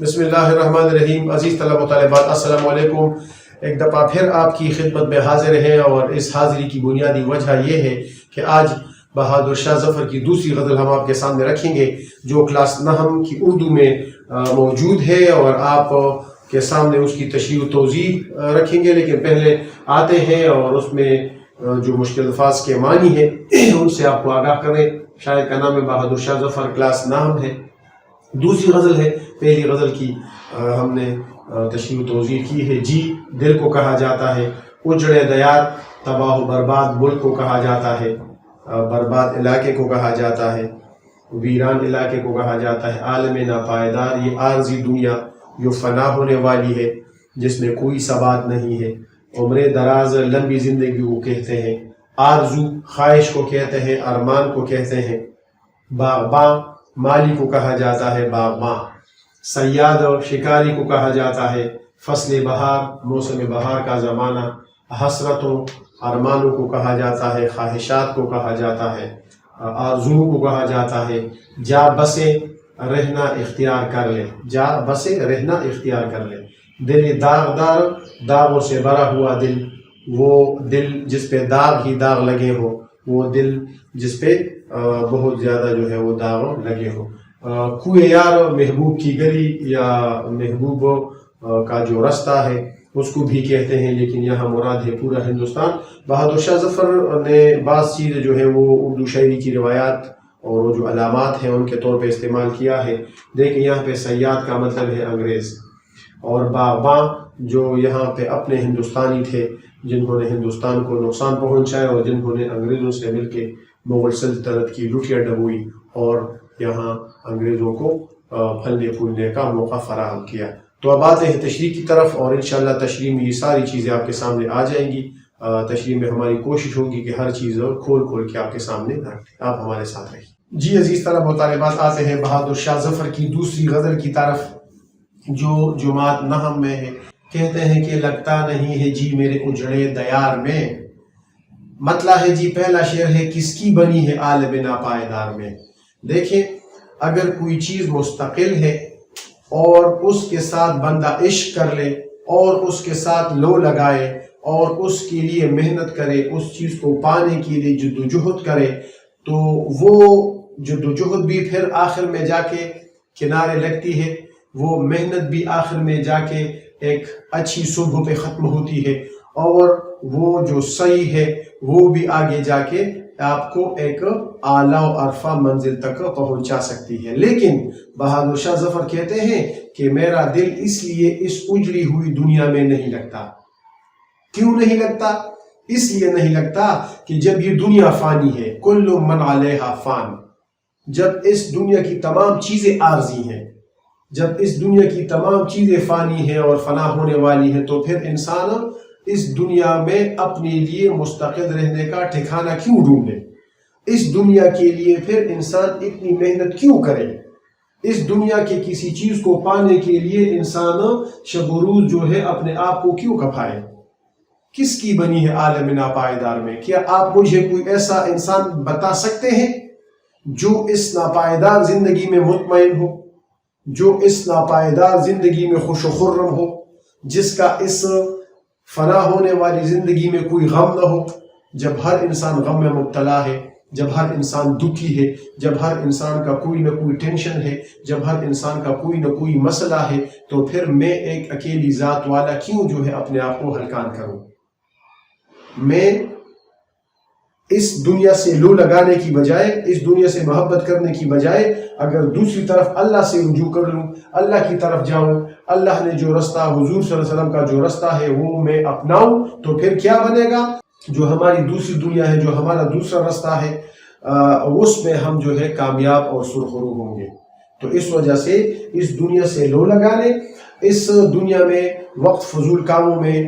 بسم اللہ الرحمن الرحیم۔ عزیز طلبہ و طالبات، السلام علیکم۔ ایک دفعہ پھر آپ کی خدمت میں حاضر ہیں، اور اس حاضری کی بنیادی وجہ یہ ہے کہ آج بہادر شاہ ظفر کی دوسری غزل ہم آپ کے سامنے رکھیں گے، جو کلاس نحم کی اردو میں موجود ہے، اور آپ کے سامنے اس کی تشریح و توضیح رکھیں گے۔ لیکن پہلے آتے ہیں اور اس میں جو مشکل الفاظ کے معنی ہیں ان سے آپ کو آگاہ کریں۔ شاعر کا نام ہے بہادر شاہ ظفر، کلاس نحم ہے، دوسری غزل ہے۔ پہلی غزل کی ہم نے تشریح و توضیح کی ہے۔ جی دل کو کہا جاتا ہے، اجڑے دیار تباہ و برباد ملک کو کہا جاتا ہے، برباد علاقے کو کہا جاتا ہے، ویران علاقے کو کہا جاتا ہے۔ عالم ناپائیدار یہ عارضی دنیا جو فنا ہونے والی ہے، جس میں کوئی ثبات نہیں ہے۔ عمر دراز لمبی زندگی کو کہتے ہیں، آرزو خواہش کو کہتے ہیں، ارمان کو کہتے ہیں۔ باغباں مالی کو کہا جاتا ہے، باغباں۔ صیاد اور شکاری کو کہا جاتا ہے، فصل بہار موسم بہار کا زمانہ۔ حسرتوں ارمانوں کو کہا جاتا ہے، خواہشات کو کہا جاتا ہے، آرزو کو کہا جاتا ہے۔ جا بسے رہنا اختیار کر لے، جا بسے رہنا اختیار کر لے۔ دل داغدار داغوں سے بھرا ہوا دل، وہ دل جس پہ داغ ہی داغ لگے ہو، وہ دل جس پہ بہت زیادہ جو ہے وہ داغ لگے ہو۔ کوئے یار محبوب کی گلی، یا محبوب کا جو رستہ ہے اس کو بھی کہتے ہیں، لیکن یہاں مراد ہے پورا ہندوستان۔ بہادر شاہ ظفر نے بعض چیزیں جو ہے وہ اردو شاعری کی روایات اور وہ جو علامات ہیں ان کے طور پہ استعمال کیا ہے۔ دیکھیں یہاں پہ صیاد کا مطلب ہے انگریز، اور باغباں جو یہاں پہ اپنے ہندوستانی تھے جنہوں نے ہندوستان کو نقصان پہنچایا، اور جنہوں نے انگریزوں سے مل کے مغل سلطنت کی لوٹیاں ڈبوئی اور یہاں انگریزوں کو پھلنے پھولنے کا موقع فراہم کیا۔ تو اب آتے ہیں تشریح کی طرف، اور انشاءاللہ تشریح میں یہ ساری چیزیں آپ کے سامنے آ جائیں گی۔ تشریح میں ہماری کوشش ہوگی کہ ہر چیز کھول کھول کے آپ کے سامنے رکھیں۔ آپ ہمارے ساتھ رہیں۔ جی عزیز طلبہ و طالبات، آتے ہیں بہادر شاہ ظفر کی دوسری غزل کی طرف، جو جماعت نحم میں ہے۔ کہتے ہیں کہ لگتا نہیں ہے جی میرے اجڑے دیار میں، مطلع ہے جی پہلا شعر ہے کس کی بنی ہے عالم ناپائیدار میں۔ دیکھیں اگر کوئی چیز مستقل ہے اور اس کے ساتھ بندہ عشق کر لے اور اس کے ساتھ لو لگائے اور اس کے لیے محنت کرے، اس چیز کو پانے کے لیے جدوجہد کرے، تو وہ جدوجہد بھی پھر آخر میں جا کے کنارے لگتی ہے، وہ محنت بھی آخر میں جا کے ایک اچھی صبح پہ ختم ہوتی ہے، اور وہ جو سعی ہے وہ بھی آگے جا کے آپ کو ایک اعلیٰ و عرفہ منزل تک پہنچا سکتی ہے۔ لیکن بہادر شاہ ظفر کہتے ہیں کہ میرا دل اس لیے اس اجڑی ہوئی دنیا میں نہیں لگتا۔ کیوں نہیں لگتا؟ اس لیے نہیں لگتا کہ جب یہ دنیا فانی ہے، کل من علیہا فان، جب اس دنیا کی تمام چیزیں عارضی ہیں، جب اس دنیا کی تمام چیزیں فانی ہیں اور فنا ہونے والی ہیں، تو پھر انسان اس دنیا میں اپنے لیے مستقل رہنے کا ٹھکانہ کیوں ڈھونڈے؟ اس دنیا کے لیے پھر انسان اتنی محنت کیوں کرے؟ اس دنیا کے کسی چیز کو پانے کے لیے انسان شب و روز جو ہے اپنے آپ کو کیوں کھپائے؟ کس کی بنی ہے عالم ناپائیدار میں؟ کیا آپ مجھے کوئی ایسا انسان بتا سکتے ہیں جو اس ناپائیدار زندگی میں مطمئن ہو، جو اس ناپائیدار زندگی میں خوش و خرم ہو، جس کا اس فنا ہونے والی زندگی میں کوئی غم نہ ہو؟ جب ہر انسان غم میں مبتلا ہے، جب ہر انسان دکھی ہے، جب ہر انسان کا کوئی نہ کوئی ٹینشن ہے، جب ہر انسان کا کوئی نہ کوئی مسئلہ ہے، تو پھر میں ایک اکیلی ذات والا کیوں جو ہے اپنے آپ کو ہلکان کروں؟ میں اس دنیا سے لو لگانے کی بجائے، اس دنیا سے محبت کرنے کی بجائے، اگر دوسری طرف اللہ سے رجوع کر لوں، اللہ کی طرف جاؤں، اللہ نے جو رستہ، حضور صلی اللہ علیہ وسلم کا جو رستہ ہے وہ میں اپناؤں، تو پھر کیا بنے گا؟ جو ہماری دوسری دنیا ہے، جو ہمارا دوسرا رستہ ہے، اس میں ہم جو ہے کامیاب اور سرخرو ہوں گے۔ تو اس وجہ سے اس دنیا سے لو لگانے، اس دنیا میں وقت فضول کاموں میں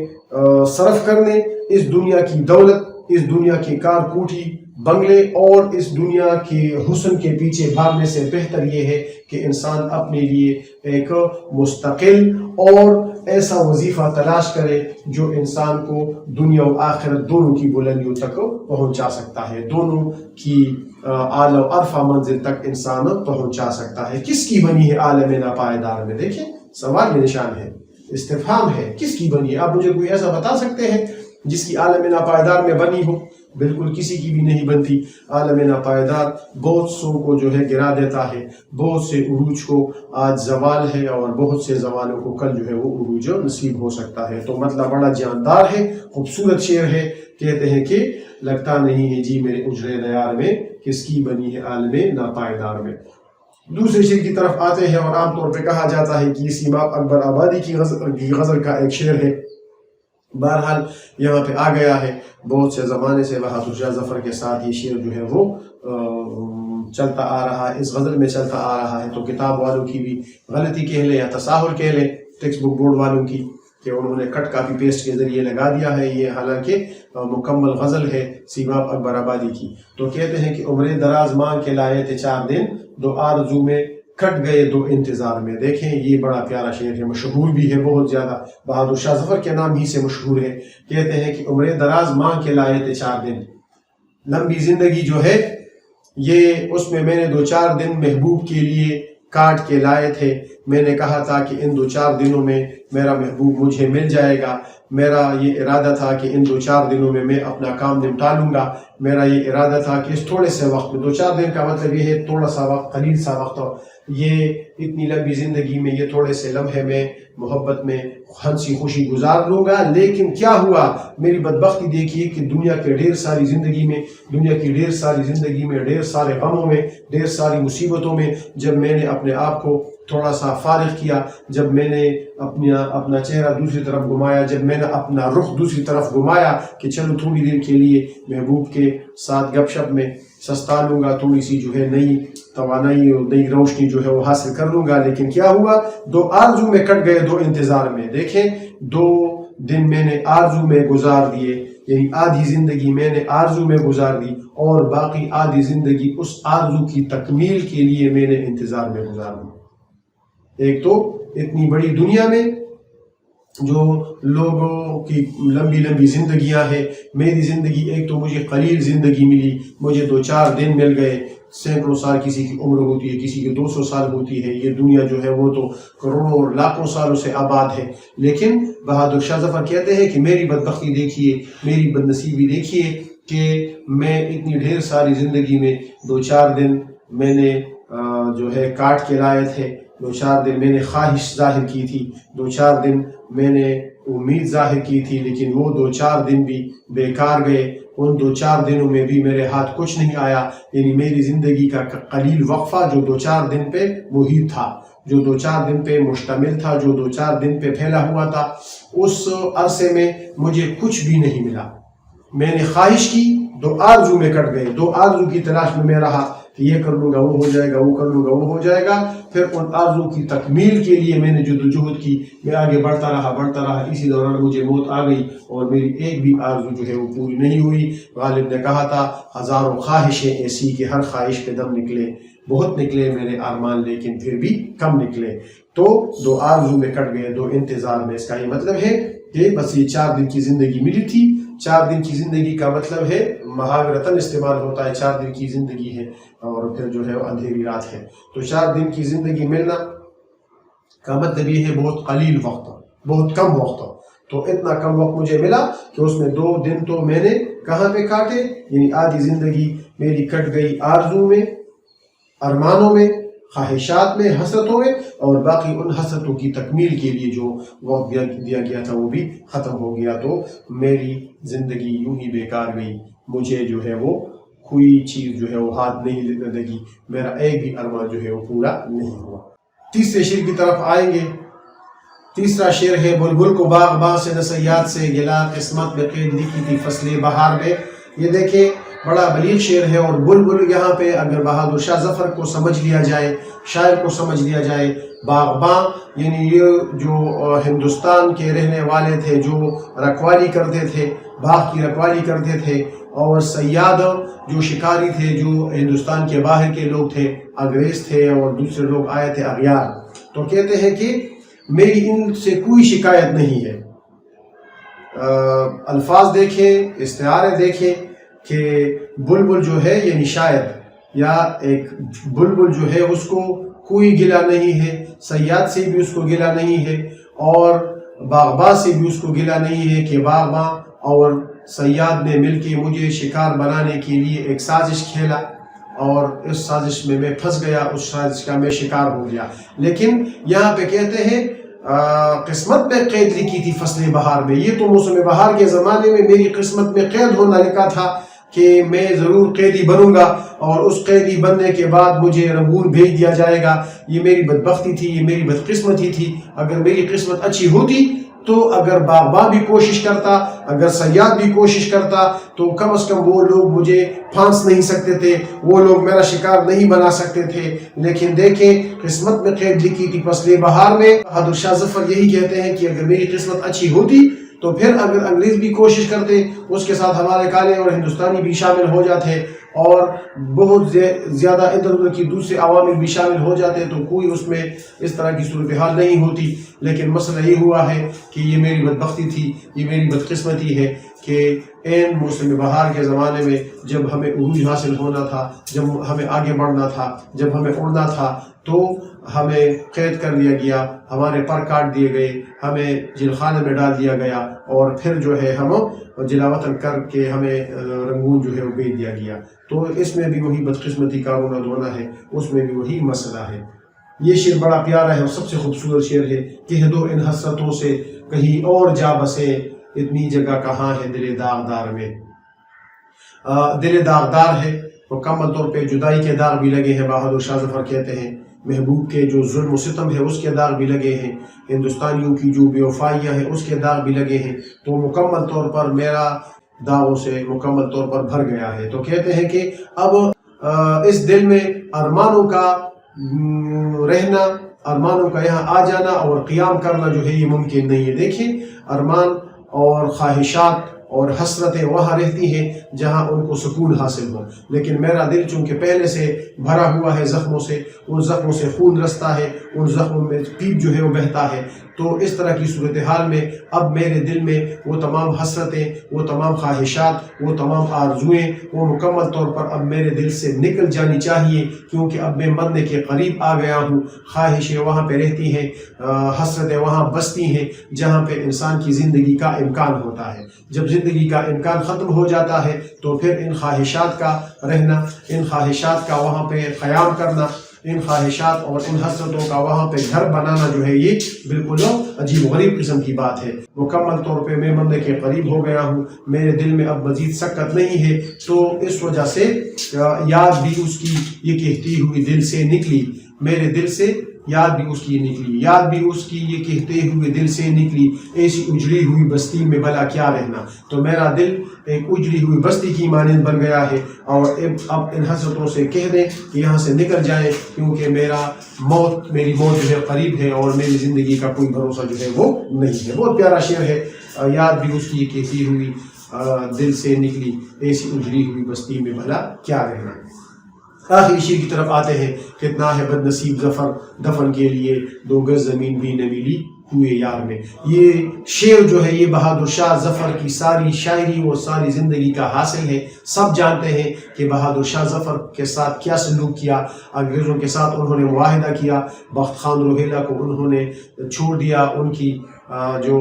صرف کرنے، اس دنیا کی دولت، اس دنیا کی کار کوٹھی بنگلے اور اس دنیا کے حسن کے پیچھے بھاگنے سے بہتر یہ ہے کہ انسان اپنے لیے ایک مستقل اور ایسا وظیفہ تلاش کرے جو انسان کو دنیا و آخرت دونوں کی بلندیوں تک پہنچا سکتا ہے، دونوں کی اعلی و عرفہ منزل تک انسان پہنچا سکتا ہے۔ کس کی بنی ہے عالم ناپائیدار میں؟ دیکھیں سوال یہ نشان ہے، استفہام ہے، کس کی بنی ہے؟ آپ مجھے کوئی ایسا بتا سکتے ہیں جس کی عالم ناپائیدار میں بنی ہو؟ بالکل کسی کی بھی نہیں بنتی۔ عالم ناپائیدار بہت سو کو جو ہے گرا دیتا ہے، بہت سے عروج کو آج زوال ہے اور بہت سے زوالوں کو کل جو ہے وہ عروج نصیب ہو سکتا ہے۔ تو مطلب بڑا جاندار ہے، خوبصورت شعر ہے۔ کہتے ہیں کہ لگتا نہیں ہے جی میرے اجرے دیار میں، کس کی بنی ہے عالم ناپائیدار میں۔ دوسرے شعر کی طرف آتے ہیں، اور عام طور پہ کہا جاتا ہے کہ یہ سیماب اکبر آبادی کی غزل کا ایک شعر ہے۔ بہرحال یہاں پہ آ گیا ہے، بہت سے زمانے سے بہادر شاہ ظفر کے ساتھ یہ شعر جو ہے وہ چلتا آ رہا ہے، اس غزل میں چلتا آ رہا ہے۔ تو کتاب والوں کی بھی غلطی کہہ لیں یا تساہل کہہ لیں، ٹیکسٹ بک بورڈ والوں کی، کہ انہوں نے کٹ کاپی پیسٹ کے ذریعے لگا دیا ہے، یہ حالانکہ مکمل غزل ہے سیماب اکبر آبادی کی۔ تو کہتے ہیں کہ عمر دراز مانگ کے لائے تھے 4 دن، 2 آرزو میں کٹ گئے 2 انتظار میں۔ دیکھیں یہ بڑا پیارا شعر ہے، مشہور بھی ہے بہت زیادہ، بہادر شاہ ظفر کے نام ہی سے مشہور ہے۔ کہتے ہیں کہ عمر دراز مانگ کے لائے تھے 4 دن، لمبی زندگی جو ہے یہ اس میں نے 2-4 دن محبوب کے لیے کاٹ کے لائے تھے۔ میں نے کہا تھا کہ ان 2-4 دنوں میں میرا محبوب مجھے مل جائے گا، میرا یہ ارادہ تھا کہ ان 2-4 دنوں میں اپنا کام نمٹا لوں گا، میرا یہ ارادہ تھا کہ اس تھوڑے سے وقت میں، 2-4 دن کا مطلب یہ ہے تھوڑا سا وقت، قلیل سا وقت، یہ اتنی لمبی زندگی میں یہ تھوڑے سے لمحے میں محبت میں ہنسی خوشی گزار لوں گا۔ لیکن کیا ہوا، میری بدبختی دیکھیے کہ دنیا کی ڈھیر ساری زندگی میں ڈھیر سارے غموں میں، ڈھیر ساری مصیبتوں میں، جب میں نے اپنے آپ کو تھوڑا سا فارغ کیا، جب میں نے اپنا چہرہ دوسری طرف گھمایا، جب میں نے اپنا رخ دوسری طرف گھمایا کہ چلو تھوڑی دیر کے لیے محبوب کے ساتھ گپ شپ میں سستا لوں گا، تھوڑی سی جو ہے نئی توانائی اور نئی روشنی جو ہے وہ حاصل کر لوں گا، لیکن کیا ہوا، 2 آرزو میں کٹ گئے 2 انتظار میں۔ دیکھیں 2 دن میں نے آرزو میں گزار دیے، یعنی آدھی زندگی میں نے آرزو میں گزار دی، اور باقی آدھی زندگی اس آرزو کی تکمیل کے لیے میں نے انتظار میں گزار دی۔ ایک تو اتنی بڑی دنیا میں جو لوگوں کی لمبی لمبی زندگیاں ہیں، میری زندگی ایک تو مجھے قلیل زندگی ملی، مجھے 2-4 دن مل گئے، سینکڑوں سال کسی کی عمر ہوتی ہے، کسی کی 200 سال ہوتی ہے، یہ دنیا جو ہے وہ تو کروڑوں اور لاکھوں سالوں سے آباد ہے۔ لیکن بہادر شاہ ظفر کہتے ہیں کہ میری بدبختی دیکھیے، میری بدنصیبی دیکھیے کہ میں اتنی ڈھیر ساری زندگی میں 2-4 دن میں نے جو ہے کاٹ کے لائے تھے، 2-4 دن میں نے خواہش ظاہر کی تھی، 2-4 دن میں نے امید ظاہر کی تھی، لیکن وہ 2-4 دن بھی بیکار گئے۔ ان 2-4 دنوں میں بھی میرے ہاتھ کچھ نہیں آیا، یعنی میری زندگی کا قلیل وقفہ جو 2-4 دن پہ محیط تھا، جو 2-4 دن پہ مشتمل تھا، جو 2-4 دن پہ پھیلا ہوا تھا، اس عرصے میں مجھے کچھ بھی نہیں ملا۔ میں نے خواہش کی، 2 آرزو میں کٹ گئے، 2 آرزو کی تلاش میں رہا کہ یہ کر لوں گا وہ ہو جائے گا، وہ کر لوں گا وہ ہو جائے گا۔ پھر ان آرزو کی تکمیل کے لیے میں نے جدوجہد کی، میں آگے بڑھتا رہا، اسی دوران مجھے موت آ گئی اور میری ایک بھی آرزو جو ہے وہ پوری نہیں ہوئی۔ غالب نے کہا تھا ہزاروں خواہشیں ایسی کہ ہر خواہش پہ دم نکلے، بہت نکلے میرے ارمان لیکن پھر بھی کم نکلے۔ تو 2 آرزو میں کٹ گئے 2 انتظار میں، اس کا یہ مطلب ہے کہ بس یہ 4 دن کی زندگی ملی تھی۔ 4 دن کی زندگی کا مطلب ہے محاورتاً استعمال ہوتا ہے، 4 دن کی زندگی ہے اور پھر جو ہے وہ اندھیری رات ہے۔ تو 4 دن کی زندگی ملنا کا مطلب یہ ہے بہت قلیل وقت، بہت کم وقت۔ تو اتنا کم وقت مجھے ملا کہ اس میں 2 دن تو میں نے کہاں پہ کاٹے، یعنی آدھی زندگی میری کٹ گئی آرزو میں، ارمانوں میں، خواہشات میں، حسرتوں میں، اور باقی ان حسرتوں کی تکمیل کے لیے جو وقت دیا گیا تھا وہ بھی ختم ہو گیا۔ تو میری زندگی یوں ہی بیکار گئی، مجھے جو ہے وہ کوئی چیز جو ہے وہ ہاتھ نہیں لگی، میرا ایک بھی ارمان جو ہے وہ پورا نہیں ہوا۔ تیسرے شعر کی طرف آئیں گے۔ تیسرا شعر ہے بلبل کو باغ باغ سے نصیحت سے گلا، قسمت میں قید لکھی تھی فصل بہار میں۔ یہ دیکھیں بڑا بلیغ شعر ہے، اور بلبل یہاں پہ اگر بہادر شاہ ظفر کو سمجھ لیا جائے، شاعر کو سمجھ لیا جائے، باغباں یعنی یہ جو ہندوستان کے رہنے والے تھے، جو رکھوالی کرتے تھے، باغ کی رکھوالی کرتے تھے، اور صیاد جو شکاری تھے، جو ہندوستان کے باہر کے لوگ تھے، انگریز تھے اور دوسرے لوگ آئے تھے اغیار، تو کہتے ہیں کہ میری ان سے کوئی شکایت نہیں ہے۔ الفاظ دیکھیں، استعارے دیکھیں کہ بلبل جو ہے یعنی شاعر، یا ایک بلبل جو ہے اس کو کوئی گلہ نہیں ہے، صیاد سے بھی اس کو گلہ نہیں ہے، اور باغباں سے بھی اس کو گلہ نہیں ہے کہ باغباں اور صیاد نے مل کے مجھے شکار بنانے کے لیے ایک سازش کھیلا اور اس سازش میں پھنس گیا، اس سازش کا میں شکار ہو گیا۔ لیکن یہاں پہ کہتے ہیں قسمت میں قید لکھی تھی فصل بہار میں، یہ تو موسم بہار کے زمانے میں میری قسمت میں قید ہونا لکھا تھا کہ میں ضرور قیدی بنوں گا، اور اس قیدی بننے کے بعد مجھے رنگون بھیج دیا جائے گا۔ یہ میری بدبختی تھی، یہ میری بدقسمتی تھی۔ اگر میری قسمت اچھی ہوتی تو اگر باغباں بھی کوشش کرتا، اگر صیاد بھی کوشش کرتا، تو کم از کم وہ لوگ مجھے پھانس نہیں سکتے تھے، وہ لوگ میرا شکار نہیں بنا سکتے تھے۔ لیکن دیکھیں قسمت میں قید لکھی تھی فصل بہار میں۔ بہادر شاہ ظفر یہی کہتے ہیں کہ اگر میری قسمت اچھی ہوتی تو پھر اگر انگریز بھی کوشش کرتے، اس کے ساتھ ہمارے کالے اور ہندوستانی بھی شامل ہو جاتے اور بہت زیادہ ادھر ادھر کی دوسرے عوامل بھی شامل ہو جاتے تو کوئی اس میں اس طرح کی صورتحال نہیں ہوتی۔ لیکن مسئلہ یہ ہوا ہے کہ یہ میری بدبختی تھی، یہ میری بدقسمتی ہے کہ عین موسم بہار کے زمانے میں جب ہمیں عروج حاصل ہونا تھا، جب ہمیں آگے بڑھنا تھا، جب ہمیں اڑنا تھا، تو ہمیں قید کر لیا گیا، ہمارے پر کاٹ دیے گئے، ہمیں جیل خانے میں ڈال دیا گیا، اور پھر جو ہے ہم جلاوطن کر کے ہمیں رنگون جو ہے وہ بھیج دیا گیا۔ تو اس میں بھی وہی بدقسمتی کا رونا دھونا ہے، اس میں بھی وہی مسئلہ ہے۔ یہ شعر بڑا پیارا ہے اور سب سے خوبصورت شعر ہے۔ کہہ دو ان حسرتوں سے کہیں اور جا بسے، اتنی جگہ کہاں ہے دل داغدار میں۔ دل داغدار ہے، مکمل طور پہ جدائی کے داغ بھی لگے ہیں۔ بہادر شاہ ظفر کہتے ہیں محبوب کے جو ظلم و ستم ہے اس کے داغ بھی لگے ہیں، ہندوستانیوں کی جو بے وفائیاں ہیں اس کے داغ بھی لگے ہیں، تو مکمل طور پر میرا داغوں سے مکمل طور پر بھر گیا ہے۔ تو کہتے ہیں کہ اب اس دل میں ارمانوں کا رہنا، ارمانوں کا یہاں آ جانا اور قیام کرنا جو ہے یہ ممکن نہیں ہے۔ دیکھیں ارمان اور خواہشات اور حسرتیں وہاں رہتی ہیں جہاں ان کو سکون حاصل ہو، لیکن میرا دل چونکہ پہلے سے بھرا ہوا ہے زخموں سے، ان زخموں سے خون رستا ہے، ان زخموں میں پیپ جو ہے وہ بہتا ہے، تو اس طرح کی صورتحال میں اب میرے دل میں وہ تمام حسرتیں، وہ تمام خواہشات، وہ تمام آرزوئیں وہ مکمل طور پر اب میرے دل سے نکل جانی چاہیے، کیونکہ اب میں مرنے کے قریب آ گیا ہوں۔ خواہشیں وہاں پہ رہتی ہیں، حسرتیں وہاں بستی ہیں جہاں پہ انسان کی زندگی کا امکان ہوتا ہے۔ جب زندگی کا امکان ختم ہو جاتا ہے تو پھر ان خواہشات کا رہنا، ان خواہشات کا وہاں پہ قیام کرنا، ان خواہشات اور ان حسرتوں کا وہاں پہ گھر بنانا جو ہے یہ بالکل عجیب و غریب قسم کی بات ہے۔ مکمل طور پہ میں مرنے کے قریب ہو گیا ہوں، میرے دل میں اب مزید سکت نہیں ہے، تو اس وجہ سے یاد بھی اس کی یہ کہتی ہوئی دل سے نکلی، میرے دل سے یاد بھی اس کی نکلی، یاد بھی اس کی یہ کہتے ہوئے دل سے نکلی، ایسی اجڑی ہوئی بستی میں بھلا کیا رہنا۔ تو میرا دل ایک اجڑی ہوئی بستی کی مانند بن گیا ہے، اور اب ان حسرتوں سے کہہ دیں کہ یہاں سے نکل جائیں، کیونکہ میری موت جو ہے قریب ہے اور میری زندگی کا کوئی بھروسہ جو ہے وہ نہیں ہے۔ بہت پیارا شعر ہے، یاد بھی اس کی یہ کہتی ہوئی دل سے نکلی، ایسی اجڑی ہوئی بستی میں بھلا کیا رہنا۔ آخری شعر کی طرف آتے ہیں۔ کتنا ہے بد نصیب ظفر دفن کے لیے، 2 گز زمین بھی نہ ملی ہوئے یار میں۔ یہ شعر جو ہے یہ بہادر شاہ ظفر کی ساری شاعری اور ساری زندگی کا حاصل ہے۔ سب جانتے ہیں کہ بہادر شاہ ظفر کے ساتھ کیا سلوک کیا، انگریزوں کے ساتھ انہوں نے معاہدہ کیا، بخت خان روہیلہ کو انہوں نے چھوڑ دیا، ان کی جو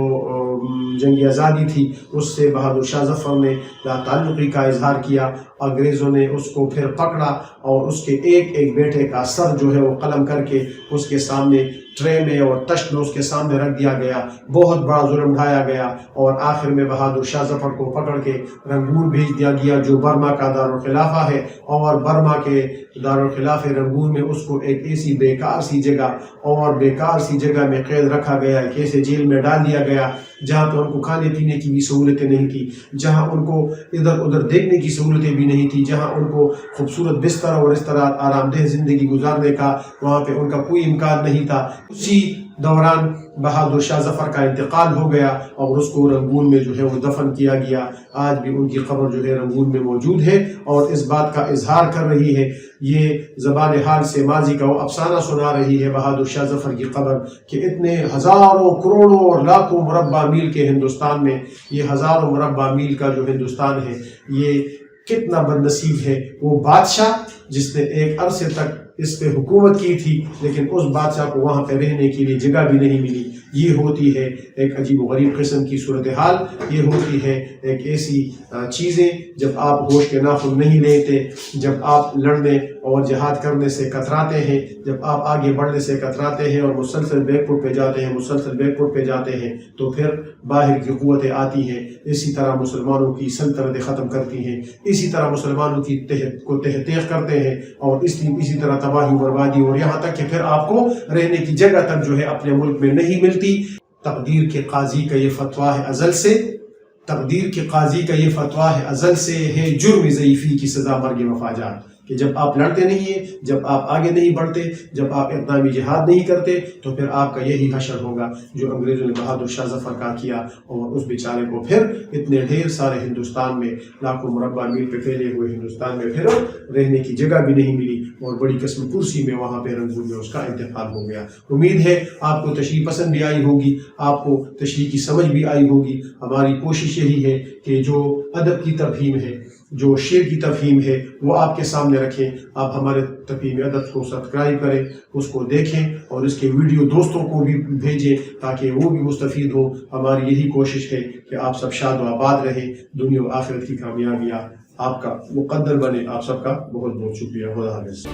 جنگ آزادی تھی اس سے بہادر شاہ ظفر نے لا تعلقی کا اظہار کیا۔ انگریزوں نے اس کو پھر پکڑا اور اس کے ایک ایک بیٹے کا سر جو ہے وہ قلم کر کے اس کے سامنے ٹرے میں اور تشت میں اس کے سامنے رکھ دیا گیا، بہت بڑا ظلم ڈھایا گیا، اور آخر میں بہادر شاہ ظفر کو پکڑ کے رنگون بھیج دیا گیا جو برما کا دارالخلافہ ہے، اور برما کے دارالخلافہ رنگون میں اس کو ایک ایسی بیکار سی جگہ اور بیکار سی جگہ میں قید رکھا گیا، ایک ایسے جیل میں ڈال دیا گیا جہاں پہ ان کو کھانے پینے کی بھی سہولتیں نہیں تھی، جہاں ان کو ادھر ادھر دیکھنے کی سہولتیں بھی نہیں تھی، جہاں ان کو خوبصورت بستر اور اس طرح آرام دہ زندگی گزارنے کا وہاں پہ ان کا کوئی امکان نہیں تھا۔ اسی دوران بہادر شاہ ظفر کا انتقال ہو گیا اور اس کو رنگون میں جو ہے وہ دفن کیا گیا۔ آج بھی ان کی قبر جو ہے رنگون میں موجود ہے اور اس بات کا اظہار کر رہی ہے، یہ زبان حال سے ماضی کا وہ افسانہ سنا رہی ہے بہادر شاہ ظفر کی قبر، کہ اتنے ہزاروں کروڑوں اور لاکھوں مربع میل کے ہندوستان میں، یہ ہزاروں مربع میل کا جو ہندوستان ہے، یہ کتنا بدنصیب ہے وہ بادشاہ جس نے ایک عرصے تک اس پہ حکومت کی تھی، لیکن اس بادشاہ کو وہاں پہ رہنے کے لیے جگہ بھی نہیں ملی۔ یہ ہوتی ہے ایک عجیب و غریب قسم کی صورتحال، یہ ہوتی ہے ایک ایسی چیزیں جب آپ ہوش کے ناخن نہیں لیتے، جب آپ لڑنے اور جہاد کرنے سے کتراتے ہیں، جب آپ آگے بڑھنے سے کتراتے ہیں اور مسلسل بیک فٹ پہ جاتے ہیں، مسلسل بیک فٹ پہ جاتے ہیں، تو پھر باہر کی قوتیں آتی ہیں، اسی طرح مسلمانوں کی سلطنتیں ختم کرتی ہیں، اسی طرح مسلمانوں کی تحقیق کرتے ہیں، اور اسی طرح تباہی بربادی، اور یہاں تک کہ پھر آپ کو رہنے کی جگہ تک جو ہے اپنے ملک میں نہیں ملتی۔ تقدیر کے قاضی کا یہ فتویٰ ہے ازل سے، تقدیر کے قاضی کا یہ فتویٰ ہے ازل سے، ہے جرم ضعیفی کی سزا مرگ مفاجات، کہ جب آپ لڑتے نہیں ہیں، جب آپ آگے نہیں بڑھتے، جب آپ اقدامی جہاد نہیں کرتے، تو پھر آپ کا یہی حشر ہوگا جو انگریزوں نے بہادر شاہ ظفر کا کیا، اور اس بیچارے کو پھر اتنے ڈھیر سارے ہندوستان میں، لاکھوں مربع میل پہ پھیلے ہوئے ہندوستان میں پھر رہنے کی جگہ بھی نہیں ملی، اور بڑی قسم کرسی میں وہاں پہ رنگون میں اس کا انتقال ہو گیا۔ امید ہے آپ کو تشریح پسند بھی آئی ہوگی، آپ کو تشریح کی سمجھ بھی آئی ہوگی۔ ہماری کوشش یہی ہے کہ جو ادب کی تفہیم ہے، جو شعر کی تفہیم ہے، وہ آپ کے سامنے رکھیں۔ آپ ہمارے تفہیم ادب کو سبسکرائب کریں، اس کو دیکھیں، اور اس کے ویڈیو دوستوں کو بھی بھیجیں تاکہ وہ بھی مستفید ہو۔ ہماری یہی کوشش ہے کہ آپ سب شاد و آباد رہیں، دنیا و آخرت کی کامیابیاں آپ کا مقدر بنے۔ آپ سب کا بہت بہت شکریہ۔ خدا حافظ۔